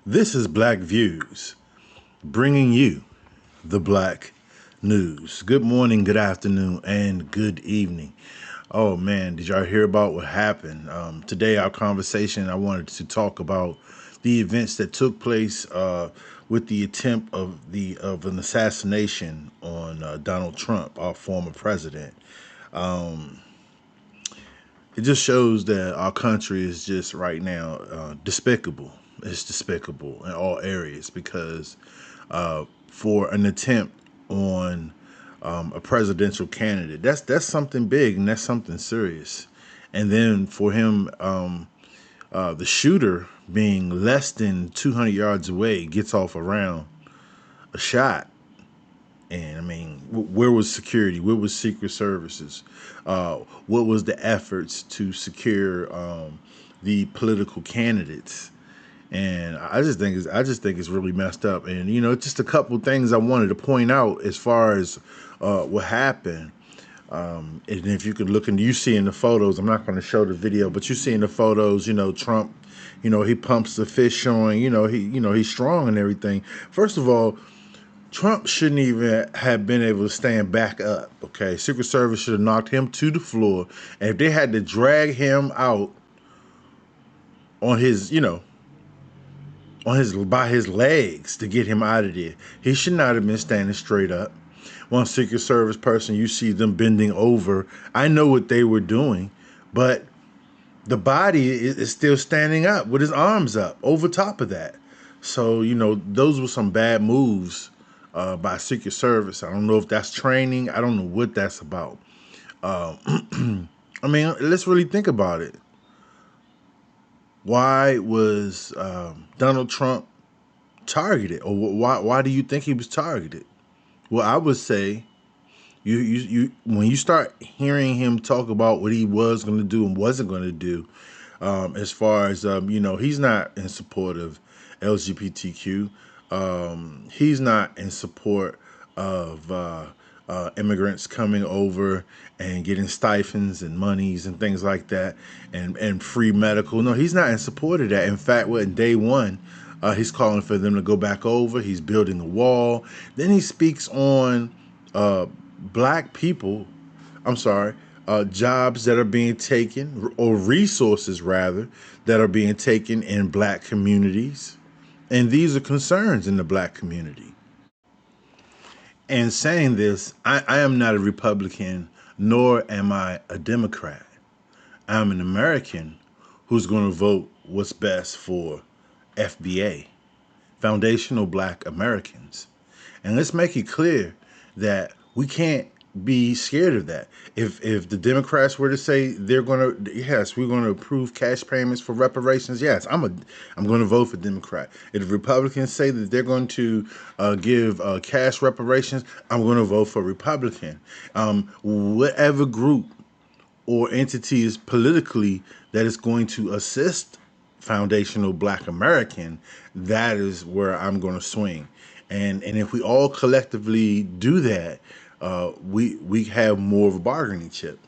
This is Black Views, bringing you the Black news. Good morning, good afternoon, and good evening. Oh man, did y'all hear about what happened? Today, our conversation, I wanted to talk about the events that took place with the attempt of an assassination on Donald Trump, our former president. It just shows that our country is just right now despicable. It's despicable in all areas because for an attempt on a presidential candidate, that's something big and that's something serious. And then for him, the shooter being less than 200 yards away gets off around a shot. And I mean, where was security? Where was Secret Services? What was the efforts to secure the political candidates? And I just think it's really messed up. And just a couple things I wanted to point out as far as what happened. And if you could look and you see in the photos, I'm not going to show the video, but you see in the photos, Trump, he pumps the fist, showing, he's strong and everything. First of all, Trump shouldn't even have been able to stand back up. Okay, Secret Service should have knocked him to the floor, and if they had to drag him out on his, on his by his legs to get him out of there, he should not have been standing straight up. One Secret Service person, you see them bending over. I know what they were doing, but the body is still standing up with his arms up over top of that. So, those were some bad moves by Secret Service. I don't know if that's training. I don't know what that's about. I mean, let's really think about it. Why was Donald Trump targeted, or why do you think he was targeted? Well, I would say you when you start hearing him talk about what he was going to do and wasn't going to do, as far as he's not in support of LGBTQ. He's not in support of immigrants coming over and getting stipends and monies and things like that, and free medical. No, he's not in support of that. In fact, in day one, he's calling for them to go back over. He's building a wall. Then he speaks on black people. I'm sorry. Jobs that are being taken, or resources rather, that are being taken in black communities. And these are concerns in the black community. And saying this, I am not a Republican, nor am I a Democrat. I'm an American who's going to vote what's best for FBA, Foundational Black Americans. And let's make it clear that we can't be scared of that. If the Democrats were to say they're going to, yes, we're going to approve cash payments for reparations, yes, I'm going to vote for Democrat. If the Republicans say that they're going to give cash reparations, I'm going to vote for Republican. Whatever group or entity is politically that is going to assist foundational Black American, that is where I'm going to swing. And if we all collectively do that, we have more of a bargaining chip,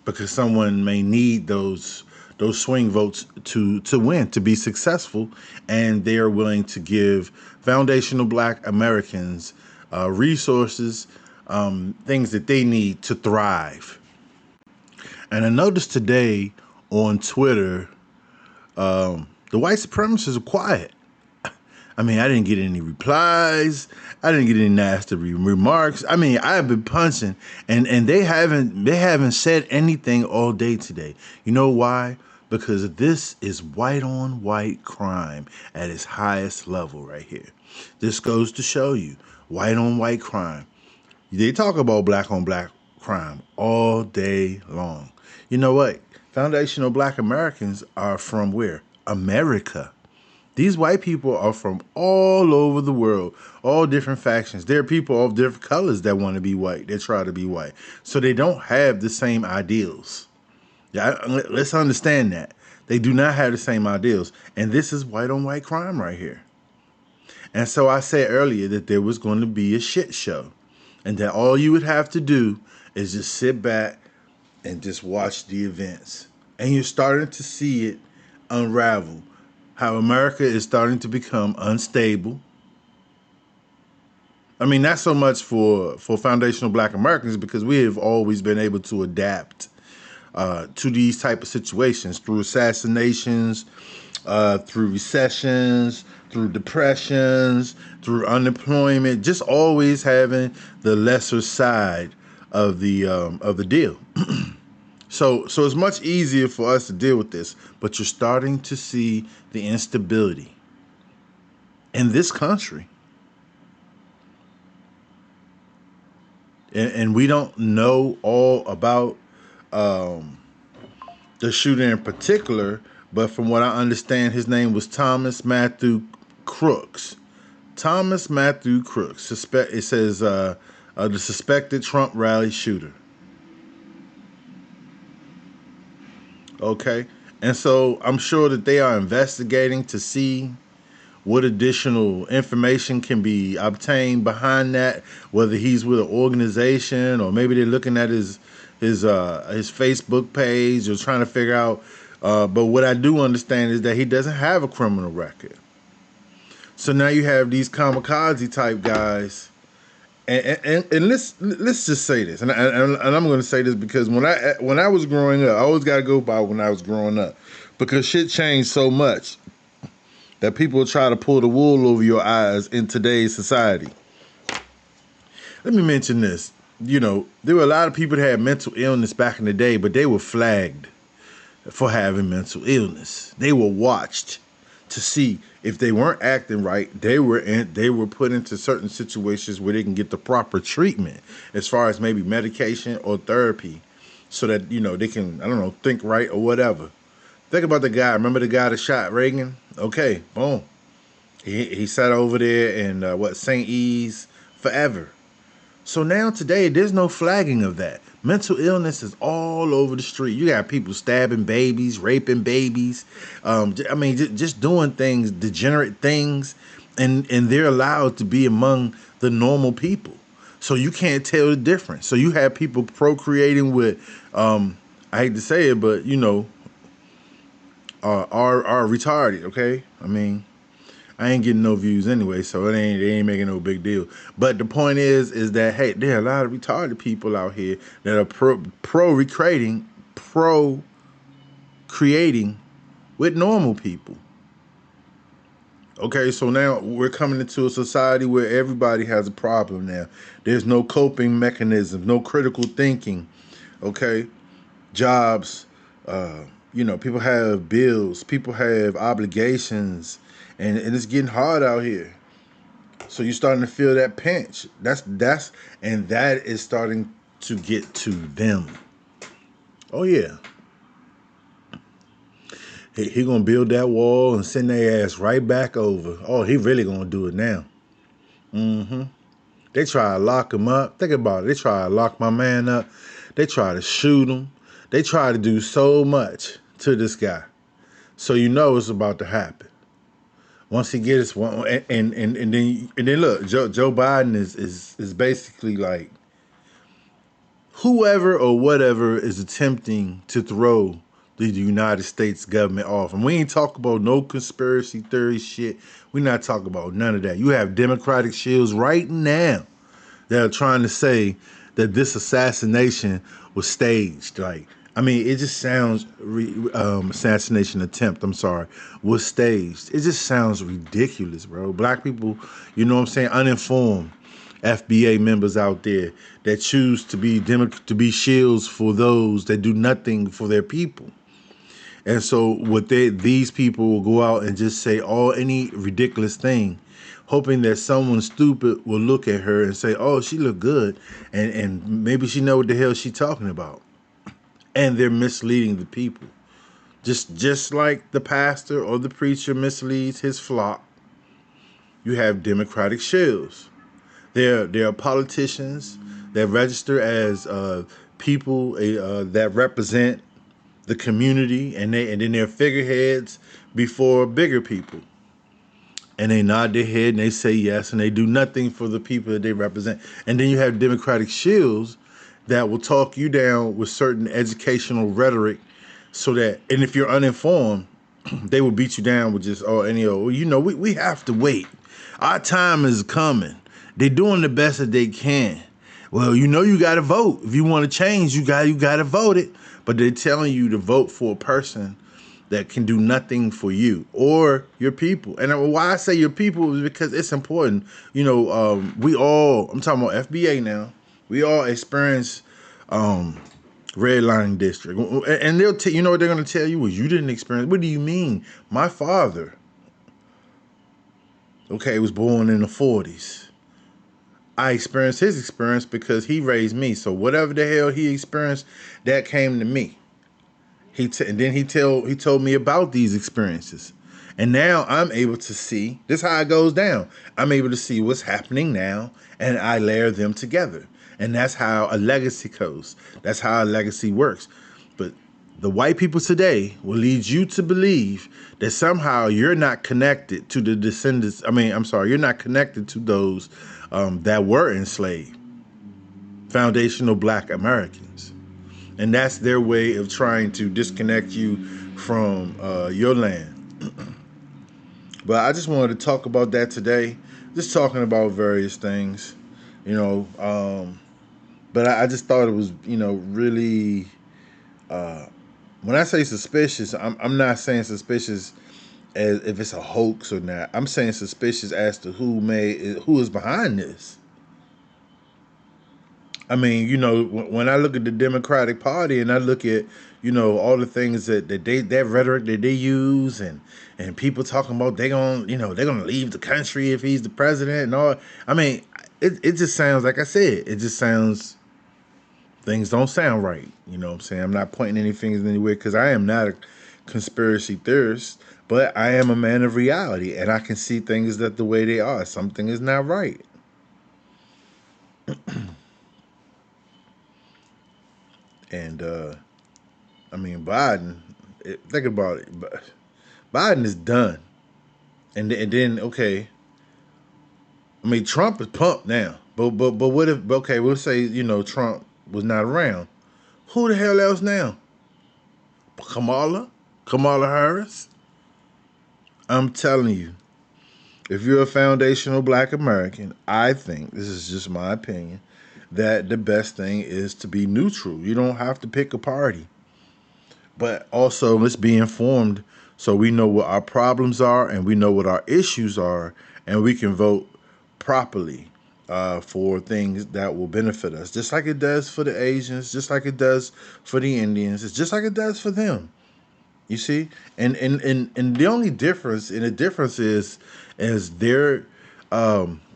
because someone may need those swing votes to win, to be successful, and they are willing to give foundational Black Americans resources, things that they need to thrive. And I noticed today on Twitter, the white supremacists are quiet. I mean, I didn't get any replies. I didn't get any nasty remarks. I mean, I've been punching, and they haven't said anything all day today. You know why? Because this is white on white crime at its highest level right here. This goes to show you white on white crime. They talk about black on black crime all day long. You know what? Foundational Black Americans are from where? America. These white people are from all over the world, all different factions. There are people of different colors that want to be white. They try to be white. So they don't have the same ideals. Yeah, let's understand that. They do not have the same ideals. And this is white on white crime right here. And so I said earlier that there was going to be a shit show, and that all you would have to do is just sit back and just watch the events. And you're starting to see it unravel. how America is starting to become unstable. I mean, not so much for foundational Black Americans because we have always been able to adapt to these type of situations through assassinations, through recessions, through depressions, through unemployment, just always having the lesser side of the deal. So it's much easier for us to deal with this, but you're starting to see the instability in this country. And we don't know all about the shooter in particular, but from what I understand, his name was Thomas Mathew Crooks. Thomas Mathew Crooks. It says the suspected Trump rally shooter. Okay, and so I'm sure that they are investigating to see what additional information can be obtained behind that, whether he's with an organization or maybe they're looking at his Facebook page or trying to figure out. But what I do understand is that he doesn't have a criminal record. So now you have these kamikaze type guys, and let's just say this, and I'm going to say this because when I was growing up, I always got to go by when I was growing up, because shit changed so much that people try to pull the wool over your eyes in today's society. Let me mention this. You know, there were a lot of people that had mental illness back in the day, but they were flagged for having mental illness. They were watched to see if they weren't acting right. They were put into certain situations where they can get the proper treatment as far as maybe medication or therapy so that, you know, they can, I don't know, think right or whatever. Think about the guy. Remember the guy that shot Reagan? Okay, boom. He sat over there in St. E's forever. So now today, there's no flagging of that. Mental illness is all over the street. You got people stabbing babies, raping babies. I mean, just doing things, degenerate things, and they're allowed to be among the normal people. So you can't tell the difference. So you have people procreating with, I hate to say it, but you know, are retarded. Okay, I mean, I ain't getting no views anyway, so they ain't making no big deal. But the point is that hey, there are a lot of retarded people out here that are pro creating with normal people. Okay, so now we're coming into a society where everybody has a problem now. There's no coping mechanism, no critical thinking. Okay, jobs, you know, people have bills, people have obligations, and it's getting hard out here. So you're starting to feel that pinch. And that is starting to get to them. Oh yeah. He gonna build that wall and send their ass right back over. Oh, he really gonna do it now. Mm-hmm. They try to lock him up. Think about it. They try to lock my man up. They try to shoot him. They try to do so much to this guy. So you know it's about to happen. Once he gets one, and then look, Joe Biden is basically like whoever or whatever is attempting to throw the United States government off. And we ain't talking about no conspiracy theory shit. We're not talking about none of that. You have Democratic shields right now that are trying to say that this assassination was staged. Like, I mean, it just sounds, assassination attempt, I'm sorry, was staged. It just sounds ridiculous, bro. Black people, you know what I'm saying, uninformed FBA members out there that choose to be shields for those that do nothing for their people. And so these people will go out and just say any ridiculous thing, hoping that someone stupid will look at her and say, oh, she look good. And maybe she know what the hell she talking about. And they're misleading the people. Just like the pastor or the preacher misleads his flock, you have Democratic shills. There are politicians that register as people that represent the community, and then they're figureheads before bigger people. And they nod their head and they say yes, and they do nothing for the people that they represent. And then you have Democratic shills that will talk you down with certain educational rhetoric so that, and if you're uninformed, they will beat you down with just, oh, any old, we have to wait. Our time is coming. They're doing the best that they can. Well, you got to vote. If you want to change, you got to vote it. But they're telling you to vote for a person that can do nothing for you or your people. And why I say your people is because it's important. We all, I'm talking about FBA now, we all experience redlining district. And they'll you know what they're going to tell you? Well, you didn't experience. What do you mean? My father, was born in the 40s. I experienced his experience because he raised me. So whatever the hell he experienced, that came to me. And then he told me about these experiences. And now I'm able to see, this is how it goes down. I'm able to see what's happening now, and I layer them together. And that's how a legacy goes. That's how a legacy works. But the white people today will lead you to believe that somehow you're not connected to the descendants. You're not connected to those that were enslaved, foundational Black Americans. And that's their way of trying to disconnect you from your land. But I just wanted to talk about that today, just talking about various things, but I just thought it was, really, when I say suspicious, I'm not saying suspicious as if it's a hoax or not. I'm saying suspicious as to who is behind this. When I look at the Democratic Party and I look at, all the things that rhetoric that they use and people talking about they're gonna leave the country if he's the president and all. It just sounds, like I said, things don't sound right. You know what I'm saying? I'm not pointing any fingers anywhere because I am not a conspiracy theorist, but I am a man of reality and I can see things that the way they are. Something is not right. And Biden, think about it. Biden is done. And then Trump is pumped now. But what if, we'll say, Trump was not around. Who the hell else now? Kamala Harris? I'm telling you, if you're a foundational Black American, I think, this is just my opinion, that the best thing is to be neutral. You don't have to pick a party. But also, let's be informed so we know what our problems are and we know what our issues are, and we can vote properly for things that will benefit us, just like it does for the Asians, just like it does for the Indians. It's just like it does for them. You see? And the only difference, is their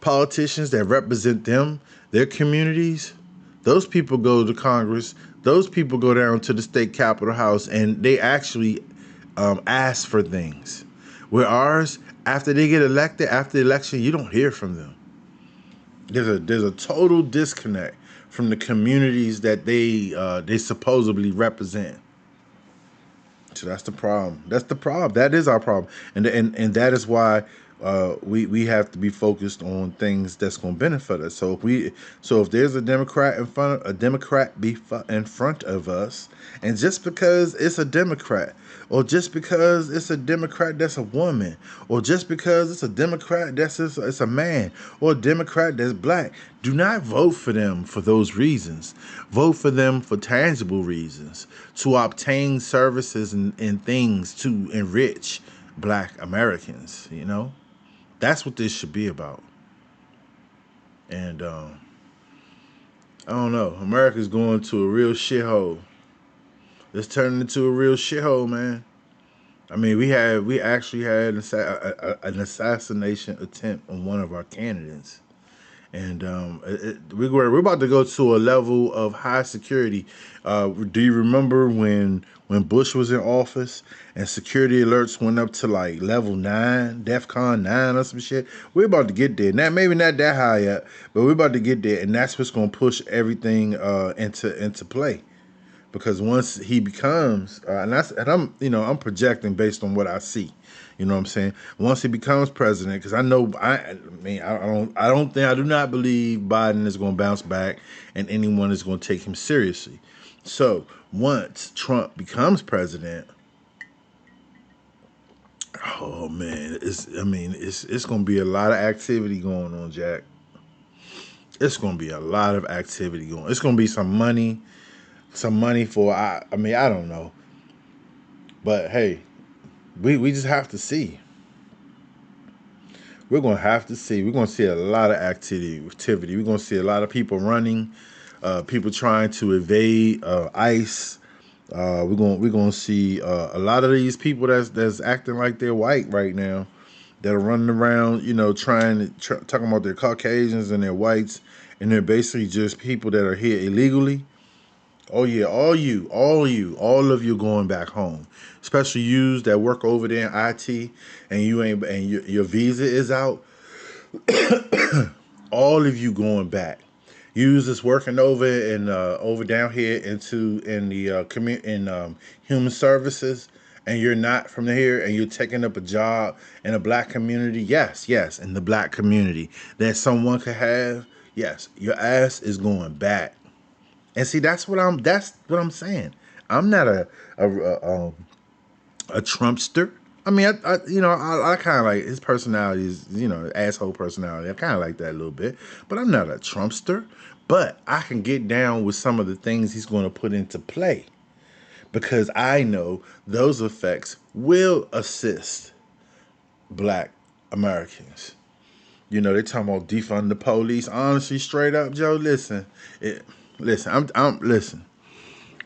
politicians that represent them, their communities, those people go to Congress, those people go down to the state capitol house, and they actually ask for things. Where ours, after they get elected, after the election, you don't hear from them. There's a total disconnect from the communities that they supposedly represent. So that's the problem. That's the problem. That is our problem, and that is why we have to be focused on things that's going to benefit us. So if there's a Democrat in front of us, and just because it's a Democrat, or just because it's a Democrat that's a woman, or just because it's a Democrat it's a man, or a Democrat that's Black, do not vote for them for those reasons. Vote for them for tangible reasons, to obtain services and things to enrich Black Americans. That's what this should be about. And I don't know. America's going to a real shithole. It's turning into a real shithole, man. We actually had an assassination attempt on one of our candidates. And we're about to go to a level of high security. Do you remember when Bush was in office and security alerts went up to like level 9, DEFCON 9 or some shit? We're about to get there. Now, maybe not that high up, but we're about to get there, and that's what's going to push everything into play. Because once he becomes, and I'm projecting based on what I see. You know what I'm saying? Once he becomes president, because I do not believe Biden is going to bounce back and anyone is going to take him seriously. So once Trump becomes president, Oh man, it's gonna be a lot of activity going on, Jack. It's gonna be a lot of activity going. It's gonna be some money for I don't know, but hey, we just have to see. We're gonna have to see. We're gonna see a lot of activity. We're gonna see a lot of people running, people trying to evade ICE. We're gonna see a lot of these people that's acting like they're white right now, that are running around, talking about their Caucasians and their whites, and they're basically just people that are here illegally. Oh yeah, all of you going back home, especially yous that work over there in IT, and you ain't, and your visa is out. All of you going back. Yous is working over in over down here in the human services, and you're not from here, and you're taking up a job in a black community. Yes, in the black community that someone could have. Yes, your ass is going back. And see, that's what I'm saying. I'm not a Trumpster. I mean, I kind of like his personality is, asshole personality. I kind of like that a little bit, but I'm not a Trumpster. But I can get down with some of the things he's going to put into play because I know those effects will assist Black Americans. They talking about defund the police. Honestly, straight up, Joe. Listen. Listen.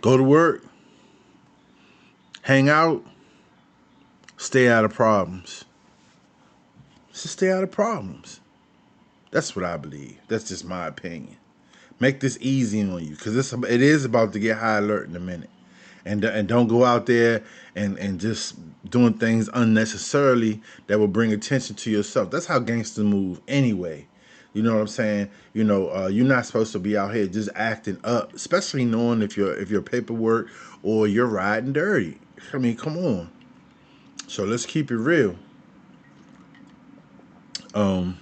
Go to work, hang out, stay out of problems. Just stay out of problems. That's what I believe. That's just my opinion. Make this easy on you because it is about to get high alert in a minute. And don't go out there and just doing things unnecessarily that will bring attention to yourself. That's how gangsters move anyway. You know what I'm saying? You're not supposed to be out here just acting up, especially knowing if your paperwork or you're riding dirty. I mean, come on. So let's keep it real. Um,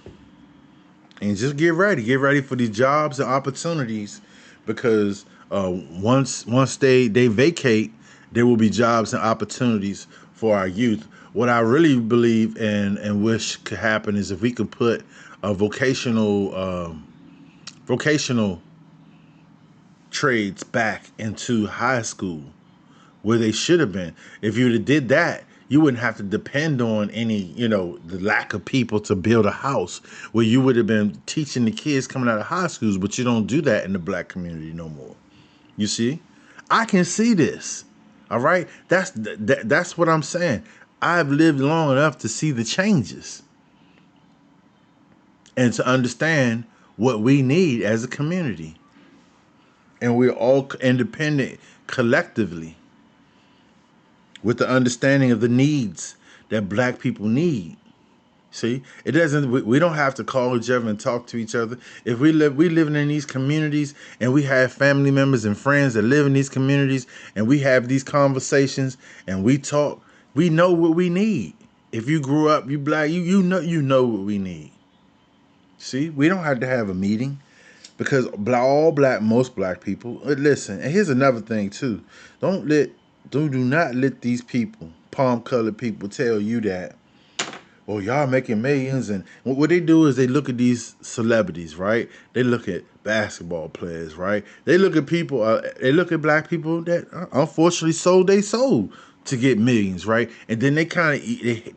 and just get ready. Get ready for these jobs and opportunities, because once they vacate, there will be jobs and opportunities for our youth. What I really believe and wish could happen is if we could put a vocational trades back into high school where they should have been. If you'd have did that, you wouldn't have to depend on the lack of people to build a house, where you would have been teaching the kids coming out of high schools, but you don't do that in the black community no more. You see? I can see this. All right? That's what I'm saying. I've lived long enough to see the changes and to understand what we need as a community. And we're all independent collectively, with the understanding of the needs that black people need. See, it doesn't. We don't have to call each other and talk to each other. If we living in these communities, and we have family members and friends that live in these communities, and we have these conversations and we talk. We know what we need. If you grew up, you black, you know what we need. See, we don't have to have a meeting, because most black people listen. And here's another thing too: do not let these people, palm colored people, tell you that, oh, y'all making millions. And what they do is they look at these celebrities, right? They look at basketball players, right? They look at people. They look at black people that unfortunately sold their soul to get millions, right? And then they kind of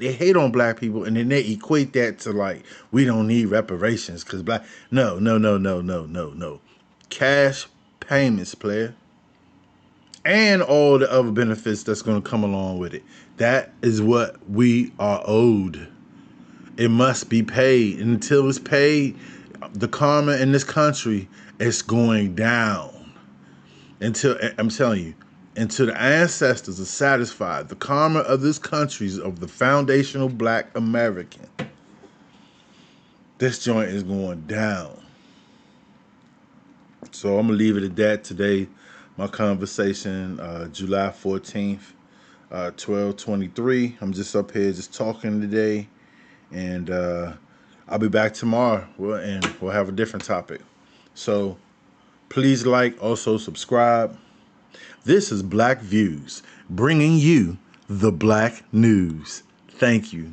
they hate on black people, and then they equate that to like, we don't need reparations because black. No, no, no, no, no, no, no. Cash payments, player, and all the other benefits that's going to come along with it. That is what we are owed. It must be paid. And until it's paid, the karma in this country is going down. Until, I'm telling you, until the ancestors are satisfied, the karma of this country, of the foundational black American, this joint is going down. So I'm going to leave it at that today. My conversation, July 14th, 12:23. I'm just up here just talking today. And I'll be back tomorrow, and we'll have a different topic. So please also subscribe. This is Black Views, bringing you the black news. Thank you.